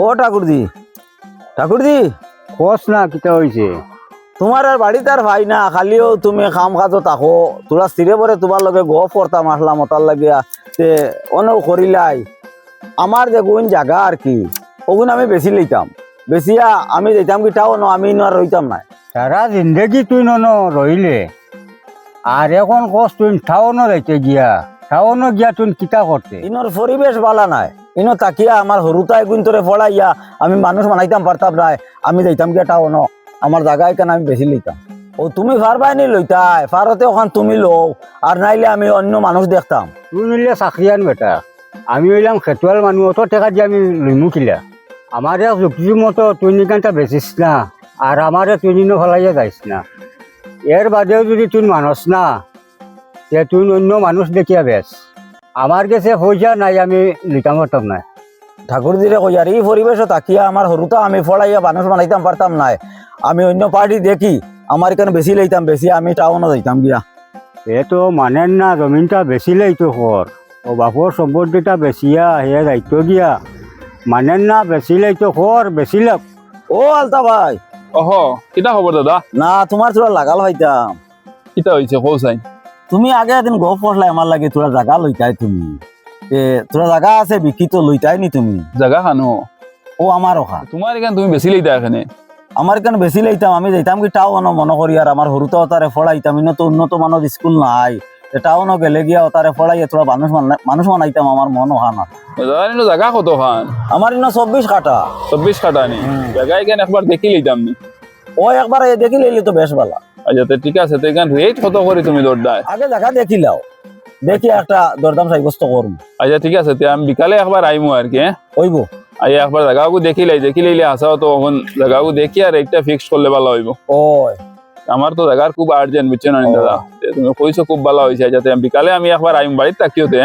ও ঠাকুরজি কস না কিতা হয়েছে? তোমার আর বাড়িতে আর ভাই না, খালিও তুমি খাম খাজো থাকো, তোরা স্থিরে পরে তোমার লগে গপ করতাম আসলাম ওটার লাগিয়া তে অনেক করিলাই। আমার দেখুন জায়গা আর কি ওগুন আমি বেশি লইতাম, বেশিয়া আমি যেতাম কি টাও ন আমি আর রইতাম না। সারা জিন্দগি তুই নন রইলে আর এখন কস তুই টাউন যাইতে গিয়া টাউন গিয়া তুই কিতা করতে? ইনোর পরিবেশ ভালো নাই, ইনো তাকিয়া আমার হরুতায় গুণ তোরে ফড়াইয়া আমি মানুষ বানাইতাম পারতাম না, আমি যাইতাম গিয়া টাও ন আমার জায়গা এখানে আমি বেশি লইতাম। ও তুমি ফারবাই নি লইতাই ফারতে ওখান তুমি লো, আর নাইলে আমি অন্য মানুষ দেখতাম। তুই নিলে চাকরিয়ান বেটা, আমি হইলাম খেতুয়াল মানুষ, অত টাকা দিয়ে আমি লইমু কিলা? আমার যুক্তি মতো তুই নিকানটা বেচিস না আর আমারে তুই নিনো ফেলাইয়া যাইস না। এর বাদেও যদি তুই মানুষ না তে তুই অন্য মানুষ দেখিয়া বেশ। আমার কাছে পয়সা নাই, আমি লিতাম পারতাম না। ঠাকুরজিরে কইয়ার এই পরিবেশও তাকিয়া আমার হরুতা আমি ফড়াইয়া মানুষ বানাইতাম পারতাম না, আমি অন্য পার্টি দেখি আমার এখানে বেশি লইতাম, বেশি আমি টাউনও যাইতাম গিয়া। এ তো মানেন না, জমিনটা বেচিলেই তো কর, ও বাপর সম্পত্তিটা বেচিয়া হে দায়িত্ব গিয়া মানেন না, বেচিলেই তো কর, বেচিলে। ও আলতা ভাই, অহ কিতা খবর দাদা? না তোমার তোরা লাগাল হইতাম। কিতা হয়েছে কৌ চাই? তুমি আগে এদিন গপ পড়লাই আমার লাগে তোরা জায়গা লইতাই, তুমি তোরা জায়গা আছে বিক্রি তো লইতাই নি তুমি? জাগা খানো ও আমার ওখা তোমার এখানে তুমি বেশি লইতা এখানে? আমার এখানে বেশি লইতাম, আমি যাইতাম কি টাউন মনে করি, আর আমার হরুতাও তারে ফড়াইতাম, ইনো তো উন্নত মানের স্কুল নাই, টাউনও গেলে গিয়া তারে ফড়াইয়া তোরা মানুষ বানাইতাম, আমার মন ওখা না। দাদা এনে জাগা কত খান? আমার ইনো 24 কাটা। 24 কাটা নি জায়গা এখানে একবার দেখি লইতাম নি। ও একবার দেখি লইলে তো বেশ ভালো। আচ্ছা তো ঠিক আছে, তো এখানে রেট কত করে তুমি দরদায়? আগে দেখা দেখিলাও, দেখি একটা দরদাম সাব্যস্ত করবো। আচ্ছা ঠিক আছে, তো আমি বিকালে একবার আইমু আর কি। হইব। আইয়া একবার জায়গাও দেখি লইলে আসাও তো এখন জায়গাও দেখি আর একটা ফিক্স করলে ভালো হইব। ওই আমার তো জায়গার খুব আর্জেন্ট বুঝছো না দাদা, তুমি কইছো খুব ভালো হয়েছে। আচ্ছা আমি বিকালে আমি একবার আইম বাড়িতে থাকিও তে।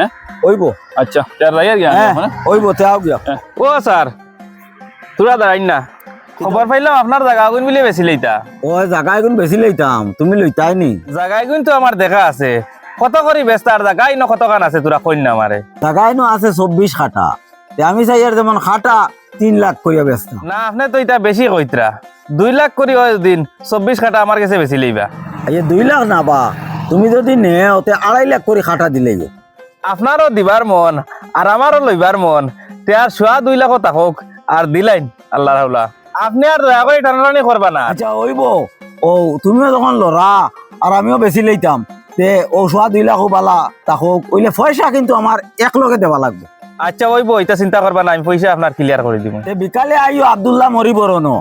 হইব। আচ্ছা তার রাইয়ার গিয়া হইব তে আও গিয়া। ও স্যার তোরা দাঁড়াই না, খবর পাইলাম আপনার জায়গা আগুন মিলে বেশি লইতা। ও জায়গা এখন বেশি লইতাম, তুমি লইতাই নি? জায়গা আগুন তো আমার দেখা আছে, কত করি বেস্তার জায়গা ইনো কত কান আছে তোরা কইন না আমারে? জায়গা এনো আছে 24 কাটা, আমি চাই আর যেমন খাটা 3 লাখ কইয়া ব্যস্ত। না আপনি তো এটা বেশি কইতরা, 2 লাখ করি হয় দিন, 24 কাটা আমার কাছে বেশি লইবা। এই 2 লাখ না বা, তুমি যদি নেও তে 2.5 লাখ করে খাটা দিলে। আপনারও দিবার মন আর আমারও লইবার মন, তে আর সোয়া 2 লাখ থাকুক আর দিলাইন আল্লাহ রাউলা। আপনি আর দয়া করে টানাটানি করবা না। আচ্ছা হইব। ও তুমিও যখন লড়া আর আমিও বেশি লইতাম, তে ও সোয়া 2 লাখ বালা তাকুক, ওইলে পয়সা কিন্তু আমার এক লগে দেওয়া লাগবে। আচ্ছা ওইব, এটা চিন্তা করবা না, আমি পয়সা আপনার ক্লিয়ার করে দিব। তে বিকালে আইও আব্দুল্লাহ মরিবরনো,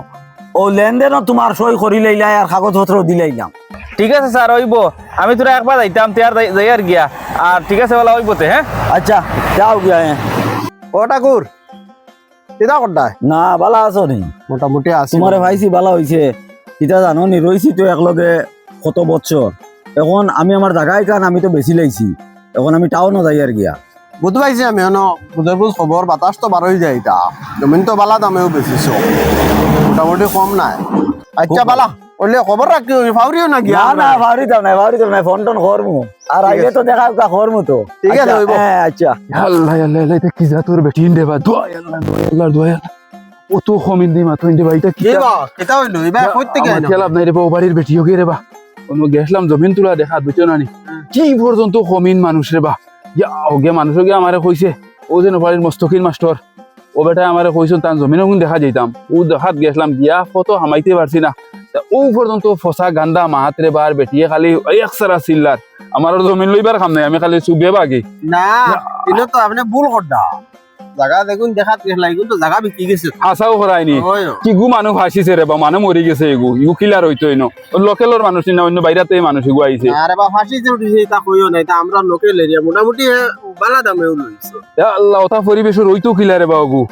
ও লেনদেনও তোমার সই করি লইলাই আর কাগজপত্র দিলাইলাম। ঠিক আছে স্যার ওইব, আমি তোরা একবার যাইতাম তে আর যাই আর গিয়া, আর ঠিক আছে বলা ওইব তে। হ্যাঁ আচ্ছা যাও গিয়া। ও ঠাকুর কিতা করতায়? না বালা আছো নি? মোটামুটি আছি। তোমারে ভাইছি বালা হইছে, কিতা জানো নি, রইছি তো একলগে কত বছর, এখন আমি আমার জায়গায় কান আমি তো বেশি লাইছি, এখন আমি টাউনও যাই আর গিয়া। বুঝতে পাইছি আমি বুঝার বুঝ খবর বাতাস তো বারোই যায়, এটা জমিন তো বালা দামেও বেশিছো, মোটামুটি কম নাই। আচ্ছা বালা ওলে খবর রাখি ফাউরিও না গিয়া। না না ভারিতাম না ফোন টোন করমু, আর আইলে তো দেখা করমু তো। ঠিক আছে, হইব। হ্যাঁ আচ্ছা। আল্লাহ আল্লাহ আল্লাহ, এটা কি যা তোর বেটি ইন্দে বা দোয়া আল্লাহ দোয়া আল্লাহ, ও তো কমিন দি মাত্র ইন্দে বা, এটা কি বা কিতা হইলো এবার কইতে আমার গেল? খেলাপ নাই রে বা, ও বাড়ির বেটি হোক রে বা। অন্য গেছলাম জমিন তুলা দেখা বুঝছো না নি, কি পর্যন্ত কমিন মানুষ রে বা। ইয়া ওগে মানুষ গিয়ে আমারে কইছে, ও যেন বাড়ির মস্তকিন মাস্টার, ও বেটা আমারে কইছেন তার জমিনও কিন্তু দেখা যাইতাম, ও দেখাত গেছলাম গিয়া কত হামাইতে পারছি না, ও পর্যন্ত ফসা গান্দা মাহাতরে বার বেটিয়ে খালি একসারা চিল্লার, আমার জমিন লইবার কাম নাই, আমি খালি চুবিয়ে বাকি। না এটা তো আপনি ভুল করতা, জায়গা দেখুন দেখাত গেছলা, এগুলো তো জায়গা বিক্রি গেছে। হাসাও করায়নি, কি গু মানুষ হাসিছে রে বা, মানুষ মরি গেছে, এগু ইগু কিলার হইতোই ন, লোকেলের মানুষ না, অন্য বাইরাতে মানুষ এগু আইছে। আরে বা ফাঁসি যে উঠিছে তা কইও নাই, তা আমরা লোকেল এরিয়া মোটামুটি বালা দামেও লইছে। আল্লাহ ওটা পরিবেশের ওইতো কিলারে বা ওগু,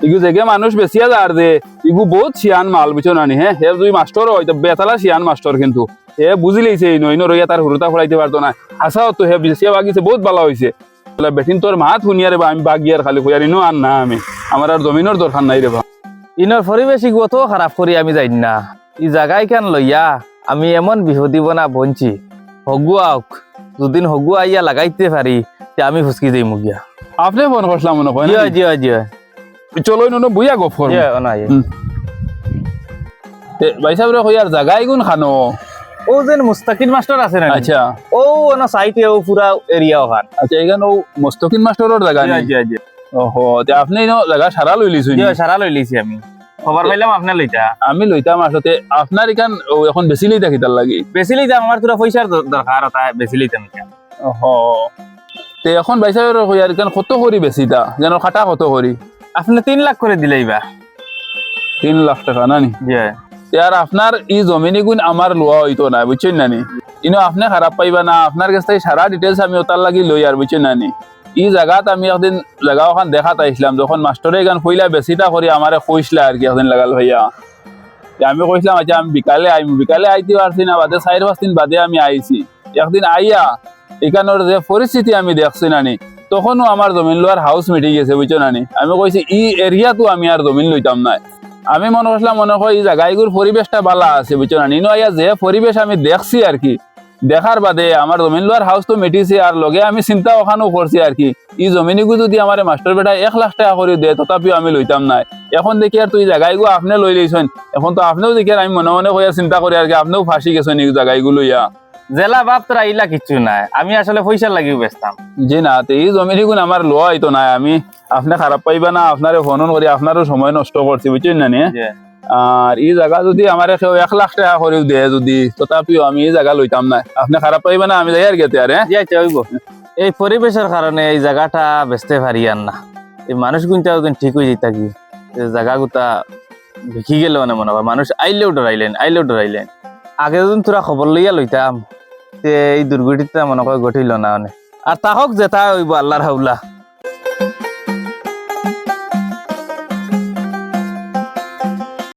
ইগু জেগে মানুষ বেশিয়া যার দে, ইগু বহুত শিয়ান মাল বুঝছো না নি। হ্যাঁ হে যদি মাস্টার হয় তো বেতালা শিয়ান মাস্টার, কিন্তু হে বুঝি লইছে ইনো রইয়া তার হুরুতা ফলাইতে পারতো না, হাসাও তো হে বেশিয়া বাগিছে, বহুত ভালো হয়েছে। বেটিন তোর মাত শুনিয়া রে বা, আমি বাগিয়ার খালি কইয়ার ইনো আর না, আমি আমার আর জমিনের দরকার নাই রে বা। ইনোর পরিবেশ কত খারাপ করি আমি যাই না, ই জায়গায় কেন লইয়া আমি এমন বিহদিব না বঞ্চি, হগুয়াওক দুদিন হগুয়া আইয়া লাগাইতে পারি তে আমি ফুসকি যাই মুগিয়া। আপনি ফোন করছিলাম মনে হয় জি হয় জি হয় জি হয়। চলো নো বুইয়া গপ করব ইয়ে অনা ইয়ে ভাই সাহেব রে কই আর জায়গায় গুন খানো ও যেন মুস্তাকিন মাস্টার আছে না আচ্ছা ও অনা সাইটে ও পুরা এরিয়া ওখান আচ্ছা এখানে ও মস্তকিন মাস্টারের জায়গা নেই জি জি ওহো তে আপনি নো জায়গা সারা লই লিছুন জি সারা লই লিছি আমি খবর পাইলাম আপনি লইতা আমি লইতাম আসলে আপনার এখান এখন বেশি লইতা কিতার লাগি বেশি লইতাম আমার তোরা পয়সার দরকার ওটা বেশি লইতাম এটা ওহো তে এখন ভাই সাহেব কই আর এখান কত করি বেশিটা যেন খাটা কত করি আপনি 3 লাখ করে দিলেইবা 3 লাখ টাকা না নি জি আর আপনার এই জমিনি গুণ আমার লোয়া হইতো না বুঝছেন না নি ইনো আপনি খারাপ পাইবা না আপনার কাছ থেকে সারা ডিটেলস আমি ওটার লাগি লই আর বুঝছেন না নি এই জায়গাত আমি একদিন জায়গা ওখান দেখাত আইছিলাম যখন মাস্টারে গান কইলা বেশিটা করি আমারে কইসলা আর কি একদিন লাগাল ভাইয়া আমি কইছিলাম আচ্ছা আমি বিকালে আইতে পারছি না বাদে 4-5 দিন বাদে আমি আইছি একদিন আইয়া এখানোর যে পরিস্থিতি আমি দেখছি না নি তখনও আমার জমিন লোয়ার হাউস মিটে গেছে বুঝছো না নি আমি কইছি এই এরিয়া তো আমি আর জমিন লইতাম না আমি মনে করছিলাম মনে হয় এই জায়গাগুলোর পরিবেশটা ভালো আছে বুঝছো না নিনো আইয়া যে পরিবেশ আমি দেখছি আর কি দেখার বাদে আমার জমিন লোয়ার হাউস তো মিটিছে আর লগে আমি চিন্তা ওখানেও করছি আর কি এই জমিনিগু যদি আমার মাস্টার বেটা 1 লাখ টাকা করে দেয় তথাপিও আমি লইতাম না এখন দেখি আর তুই জায়গাগুলো আপনি লই লইছেন এখন তো আপনিও দেখি আর আমি মনে মনে হইয়া চিন্তা করি আর কি আপনিও ফাঁসি গেছেন এই জায়গাগুলো ইয়া জেলা বাপ তোরা ইলা কিচ্ছু নাই আমি আসলে পয়সা লাগিও বেচতাম জি না তো এই জমিনিগুন আমার লোয়া হইতো না আমি আপনি খারাপ পাইবা না আপনারে ফোন করি আপনারও সময় নষ্ট করছি বুঝছেন না নি জি আর এই জায়গা যদি আমার কেউ 1 লাখ টাকা করেও দেয় যদি তথাপিও আমি এই জায়গা লইতাম না আপনি খারাপ পাইবা না আমি যাই আর গেতে আরে জি আচ্ছা হইব এই পরিবেশের কারণে এই জায়গাটা বেচতে পারি আর না এই মানুষ গুনটা ওদিন ঠিক হয়ে যেত কি জায়গা গুতা বিকি গেল মানে মনে হয় মানুষ আইলেও ডরাইলেন আগে যদিন তোরা খবর লইয়া লইতাম তে এই দুর্ঘটনা মনে হয় ঘটিল না মানে আর তাহক যেটা হইব আল্লাহর হাউলা